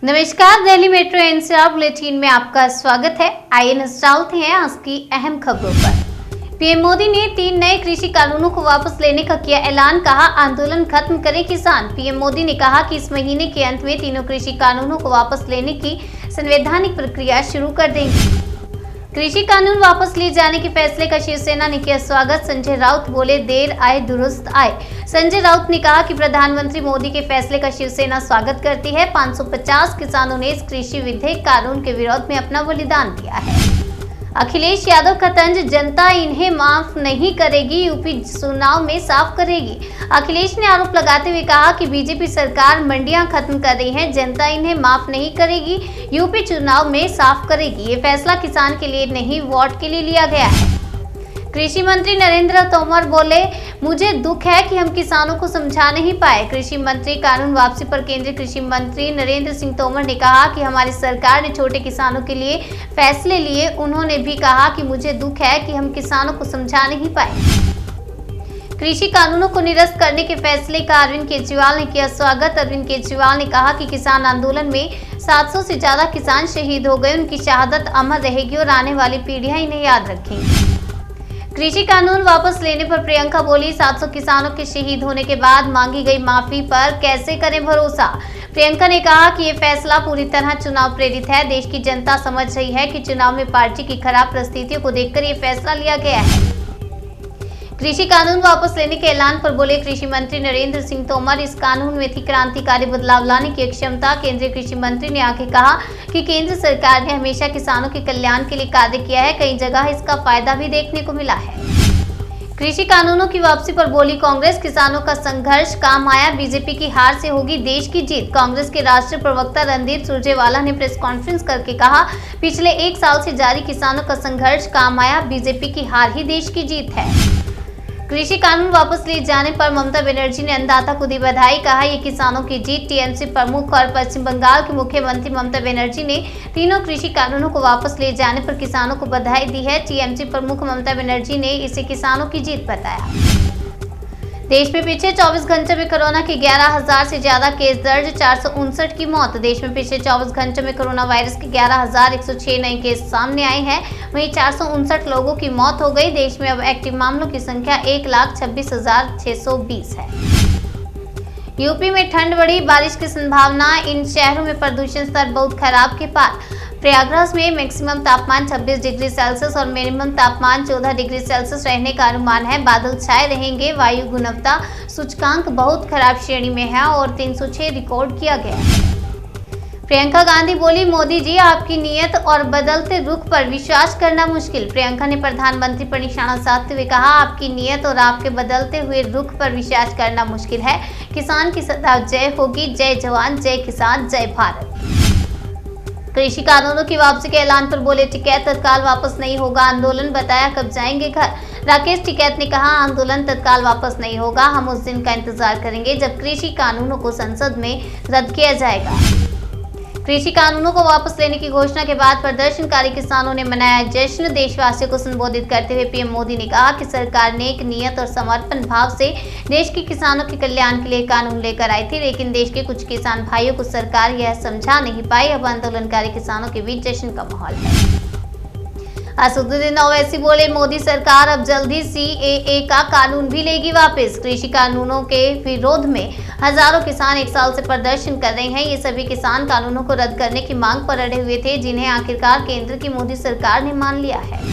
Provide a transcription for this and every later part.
नमस्कार, Delhi metro NCR bulletin में आपका स्वागत है। आइए नजर डालते हैं आज की अहम खबरों पर। पीएम मोदी ने 3 नए कृषि कानूनों को वापस लेने का किया ऐलान, कहा आंदोलन खत्म करें किसान। पीएम मोदी ने कहा कि इस महीने के अंत में तीनों कृषि कानूनों को वापस लेने की संवैधानिक प्रक्रिया शुरू कर देंगे। कृषि कानून वापस लिए जाने के फैसले का शिवसेना ने किया स्वागत। संजय राउत बोले, देर आए दुरुस्त आए। संजय राउत ने कहा कि प्रधानमंत्री मोदी के फैसले का शिवसेना स्वागत करती है। 550 किसानों ने इस कृषि विधेयक कानून के विरोध में अपना बलिदान दिया है। अखिलेश यादव का तंज, जनता इन्हें माफ नहीं करेगी, यूपी चुनाव में साफ करेगी। अखिलेश ने आरोप लगाते हुए कहा कि बीजेपी सरकार मंडियां खत्म कर रही है, जनता इन्हें माफ नहीं करेगी, यूपी चुनाव में साफ करेगी। ये फैसला किसान के लिए नहीं, वोट के लिए लिया गया है। कृषि मंत्री नरेंद्र तोमर बोले, मुझे दुख है कि हम किसानों को समझा नहीं पाए। कृषि मंत्री कानून वापसी पर केंद्रीय कृषि मंत्री नरेंद्र सिंह तोमर ने कहा कि हमारी सरकार ने छोटे किसानों के लिए फैसले लिए। उन्होंने भी कहा कि मुझे दुख है कि हम किसानों को समझा नहीं पाए। कृषि कानूनों को निरस्त करने के फैसले का अरविंद केजरीवाल ने किया स्वागत। अरविंद केजरीवाल ने कहा कि किसान आंदोलन में 700 से ज्यादा किसान शहीद हो गए। उनकी शहादत अमर रहेगी और आने वाली पीढ़ियां इन्हें याद रखेंगी। कृषि कानून वापस लेने पर प्रियंका बोली, 700 किसानों के शहीद होने के बाद मांगी गई माफी पर कैसे करें भरोसा। प्रियंका ने कहा कि ये फैसला पूरी तरह चुनाव प्रेरित है। देश की जनता समझ रही है कि चुनाव में पार्टी की खराब परिस्थितियों को देखकर ये फैसला लिया गया है। कृषि कानून वापस लेने के ऐलान पर बोले कृषि मंत्री नरेंद्र सिंह तोमर, इस कानून में थी क्रांतिकारी बदलाव लाने की क्षमता। केंद्रीय कृषि मंत्री ने आगे कहा कि केंद्र सरकार ने हमेशा किसानों के कल्याण के लिए कार्य किया है, कई जगह इसका फायदा भी देखने को मिला है। कृषि कानूनों की वापसी पर बोली कांग्रेस, किसानों का संघर्ष काम आया, बीजेपी की हार से होगी देश की जीत। कांग्रेस के राष्ट्रीय प्रवक्ता रणदीप सुरजेवाला ने प्रेस कॉन्फ्रेंस करके कहा, पिछले 1 साल से जारी किसानों का संघर्ष काम आया, बीजेपी की हार ही देश की जीत है। कृषि कानून वापस लिए जाने पर ममता बनर्जी ने अन्नदाता को दी बधाई, कहा ये किसानों की जीत। टीएमसी प्रमुख और पश्चिम बंगाल की मुख्यमंत्री ममता बनर्जी ने तीनों कृषि कानूनों को वापस लिए जाने पर किसानों को बधाई दी है। टीएमसी प्रमुख ममता बनर्जी ने इसे किसानों की जीत बताया। देश में पिछले 24 घंटे में कोरोना के 11,000 से ज्यादा केस दर्ज, 459 की मौत। देश में पिछले 24 घंटे में कोरोना वायरस के 11,106 नए केस सामने आए हैं, वहीं 459 लोगों की मौत हो गई। देश में अब एक्टिव मामलों की संख्या 1,26,620 है। यूपी में ठंड बढ़ी, बारिश की संभावना। इन शहरों में प्रदूषण स्तर बहुत खराब के पार। प्रयागराज में मैक्सिमम तापमान 26 डिग्री सेल्सियस और मिनिमम तापमान 14 डिग्री सेल्सियस रहने का अनुमान है। बादल छाए रहेंगे। वायु गुणवत्ता सूचकांक बहुत खराब श्रेणी में है और 306 रिकॉर्ड किया गया है। प्रियंका गांधी बोली, मोदी जी आपकी नीयत और बदलते रुख पर विश्वास करना मुश्किल। प्रियंका ने प्रधानमंत्री पर निशाना साधते हुए कहा, आपकी नीयत और आपके बदलते हुए रुख पर विश्वास करना मुश्किल है। किसान की सदा जय होगी। जय जवान, जय किसान, जय भारत। कृषि कानूनों की वापसी के ऐलान पर बोले टिकैत, तत्काल वापस नहीं होगा आंदोलन, बताया कब जाएंगे घर। राकेश टिकैत ने कहा, आंदोलन तत्काल वापस नहीं होगा, हम उस दिन का इंतजार करेंगे जब कृषि कानूनों को संसद में रद्द किया जाएगा। कृषि कानूनों को वापस लेने की घोषणा के बाद प्रदर्शनकारी किसानों ने मनाया जश्न। देशवासियों को संबोधित करते हुए पीएम मोदी ने कहा कि सरकार ने एक नियत और समर्पण भाव से देश के किसानों के कल्याण के लिए कानून लेकर आई थी, लेकिन देश के कुछ किसान भाइयों को सरकार यह समझा नहीं पाई। अब आंदोलनकारी किसानों के बीच जश्न का माहौल है। असदुद्दीन ओवैसी बोले, मोदी सरकार अब जल्दी सीएए का कानून भी लेगी वापस। कृषि कानूनों के विरोध में हजारों किसान 1 साल से प्रदर्शन कर रहे हैं। ये सभी किसान कानूनों को रद्द करने की मांग पर अड़े हुए थे, जिन्हें आखिरकार केंद्र की मोदी सरकार ने मान लिया है।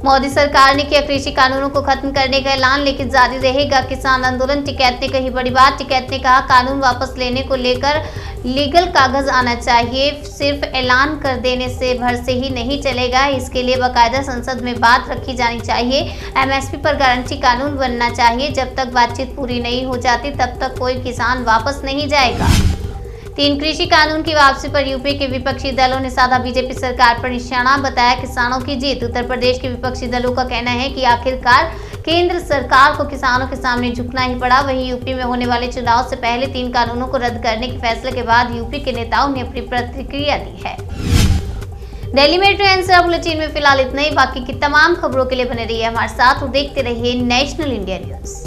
मोदी सरकार ने किया कृषि कानूनों को खत्म करने का ऐलान, लेकिन जारी रहेगा किसान आंदोलन। टिकैत ने कही बड़ी बात। टिकैत ने कहा, कानून वापस लेने को लेकर लीगल कागज आना चाहिए, सिर्फ ऐलान कर देने से भर से ही नहीं चलेगा, इसके लिए बाकायदा संसद में बात रखी जानी चाहिए। एमएसपी पर गारंटी कानून बनना चाहिए। जब तक बातचीत पूरी नहीं हो जाती तब तक कोई किसान वापस नहीं जाएगा। 3 कृषि कानून की वापसी पर यूपी के विपक्षी दलों ने साधा बीजेपी सरकार पर निशाना, बताया किसानों की जीत। उत्तर प्रदेश के विपक्षी दलों का कहना है कि आखिरकार केंद्र सरकार को किसानों के सामने झुकना ही पड़ा। वहीं यूपी में होने वाले चुनाव से पहले 3 कानूनों को रद्द करने के फैसले के बाद यूपी के नेताओं ने अपनी प्रतिक्रिया दी है। दिल्ली मेट्रो एनसीआर बुलेटिन में फिलहाल इतना ही। बाकी की तमाम खबरों के लिए बने रहिए हमारे साथ और देखते रहिए नेशनल इंडिया न्यूज।